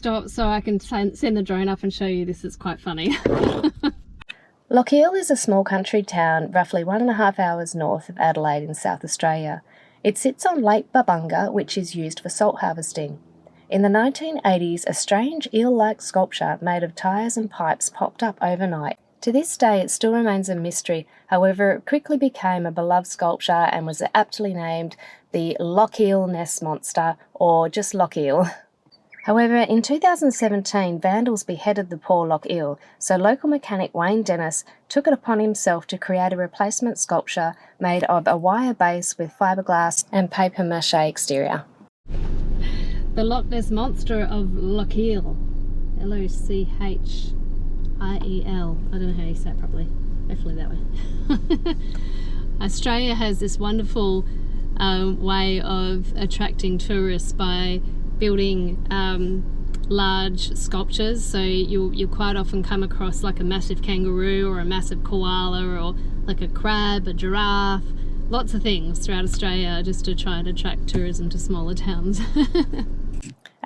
stop so I can send the drone up and show you. This is quite funny. Lochiel is a small country town roughly 1.5 hours north of Adelaide in South Australia. It sits on Lake Babunga, which is used for salt harvesting. In the 1980s, a strange eel-like sculpture made of tyres and pipes popped up overnight. To this day, it still remains a mystery. However, it quickly became a beloved sculpture and was aptly named the Lochiel Nest Monster, or just Lochiel. However, in 2017, vandals beheaded the poor Lochiel, so local mechanic Wayne Dennis took it upon himself to create a replacement sculpture made of a wire base with fiberglass and paper mache exterior. The Loch Ness Monster of Lochiel. Lochiel. I don't know how you say it properly. Hopefully that way. Australia has this wonderful way of attracting tourists by building large sculptures. So you'll quite often come across like a massive kangaroo or a massive koala or like a crab, a giraffe, lots of things throughout Australia just to try and attract tourism to smaller towns.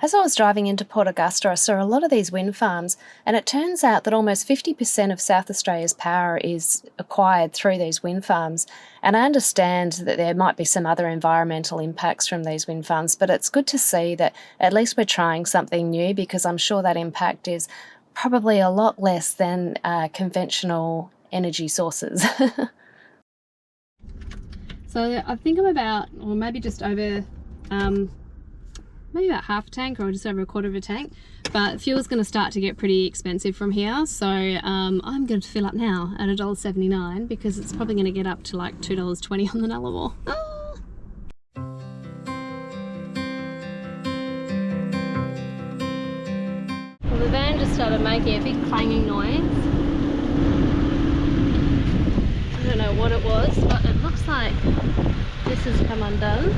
As I was driving into Port Augusta, I saw a lot of these wind farms, and it turns out that almost 50% of South Australia's power is acquired through these wind farms. And I understand that there might be some other environmental impacts from these wind farms, but it's good to see that at least we're trying something new, because I'm sure that impact is probably a lot less than conventional energy sources. So I think I'm about, or maybe just over, maybe about half a tank or just over a quarter of a tank, but fuel's going to start to get pretty expensive from here, so I'm going to fill up now at $1.79 because it's probably going to get up to like $2.20 on the Nullarbor. Ah! Well, the van just started making a big clanging noise. I don't know what it was, but it looks like this has come undone.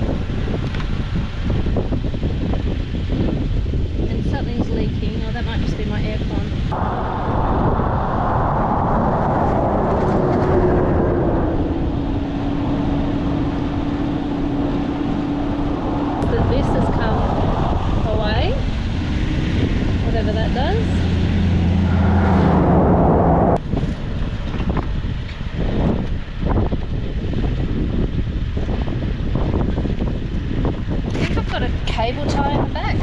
Something's leaking, or that might just be my aircon. But this has come away, whatever that does. I think I've got a cable tie in the back.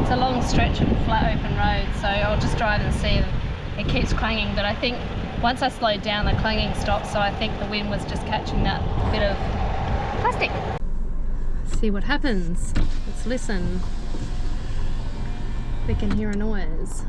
It's a long stretch of flat open road, so I'll just drive and see. It keeps clanging, but I think once I slowed down the clanging stopped, so I think the wind was just catching that bit of plastic. See what happens. Let's listen. We can hear a noise.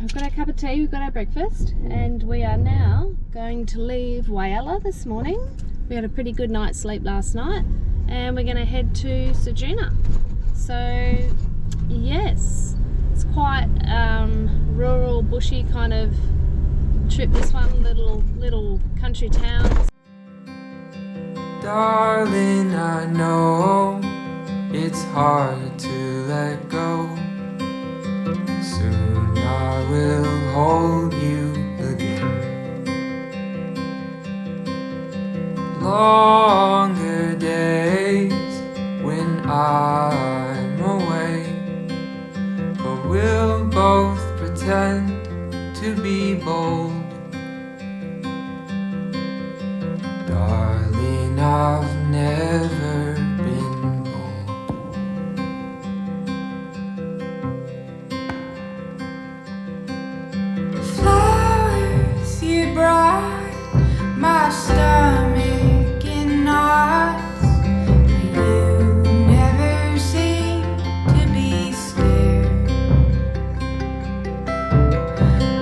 we've got our cup of tea, we've got our breakfast, and we are now going to leave Whyalla this morning. We had a pretty good night's sleep last night, and we're going to head to Ceduna. So yes, it's quite rural, bushy kind of trip, this one. Little country town. Darling, I know it's hard to let go. Soon I will hold you again. Longer days when I'm away, but we'll both pretend to be bold. Darling, I've never been bold. Flowers you brought, my stomach in knots. You never seem to be scared.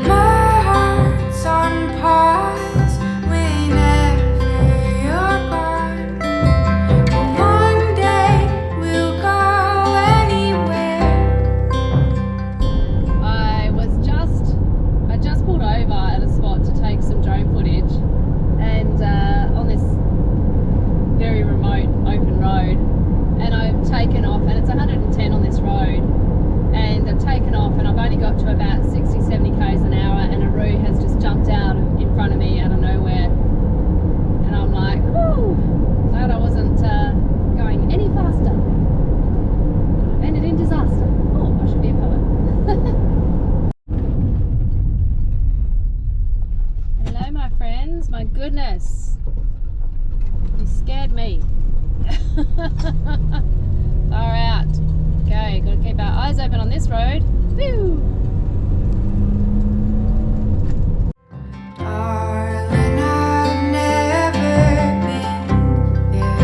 My heart's on pause whenever you're gone. But one day we'll go anywhere. I just pulled over at a spot to take some drone footage, and on this very remote open road, and I've taken off, and it's 110 on this road, and I've taken off, and I've only got to about 60-70 k's an hour, and a roo has just jumped out in front of me out of nowhere, and I'm like, whoo, glad I wasn't going any faster. I've ended in disaster. Oh, I should be a poet. Hello my friends, my goodness, you scared me. Far out. Okay, gotta keep our eyes open on this road. Woo! Darling, I've never been there.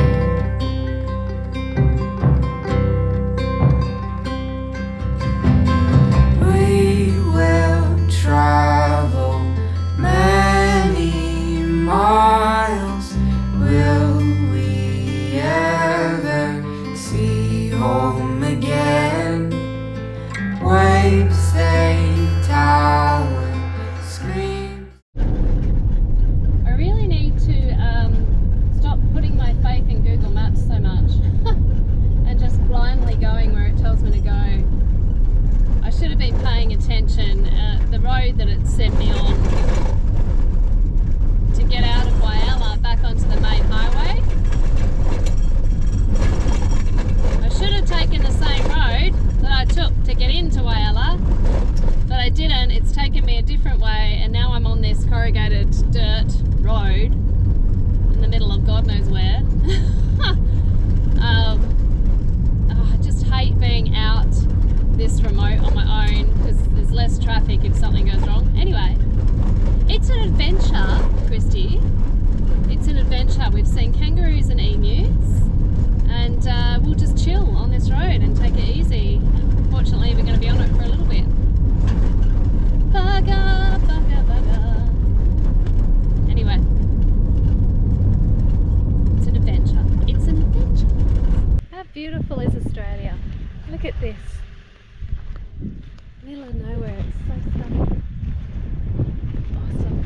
We will travel many miles. Will we ever see home again? Waves they tower, scream. I really need to stop putting my faith in Google Maps so much and just blindly going where it tells me to go. I should have been paying attention. The road that it sent me on to get out of Whyalla back onto the main highway, I should have taken the same road that I took to get into Whyalla, but I didn't. It's taken me a different way, and now I'm on this corrugated dirt road in the middle of God knows where. I just hate being out this remote on my own because there's less traffic if something goes wrong. Anyway, it's an adventure, Christy. It's an adventure. We've seen kangaroos and emus, and we'll just chill on this road and take it easy. Fortunately, we're going to be on it for a little bit. Bugger, bugger, bugger. Anyway, it's an adventure. It's an adventure. How beautiful is Australia? Look at this. Middle of nowhere. It's so stunning. Awesome.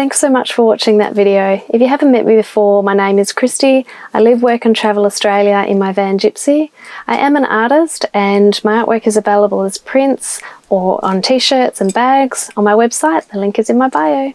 thanks so much for watching that video. If you haven't met me before, my name is Christy. I live, work and travel Australia in my van Gypsy. I am an artist and my artwork is available as prints or on t-shirts and bags on my website. The link is in my bio.